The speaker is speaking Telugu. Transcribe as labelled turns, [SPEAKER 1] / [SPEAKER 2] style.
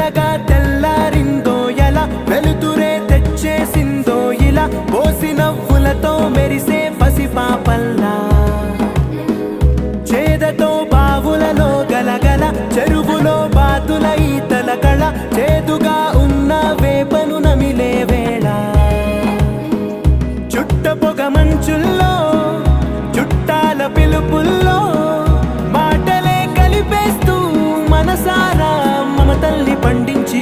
[SPEAKER 1] మెల్లగా తెల్లారిందో ఎలా వెలుతురే తెచ్చేసిందో ఇలా పోసి నవ్వులతో మెరిసే పసిపాపల్లా చేదతో బావులలో గలగల చెరువులో బాతుల ఈతల కళ చేదుగా ఉన్న వేపను నమిలే వేళ చుట్ట పొగ మంచుల్లో చుట్టాల పిలుపుల్లో మాటలే కలిపేస్తూ మనసారా మమతల్ని పండించి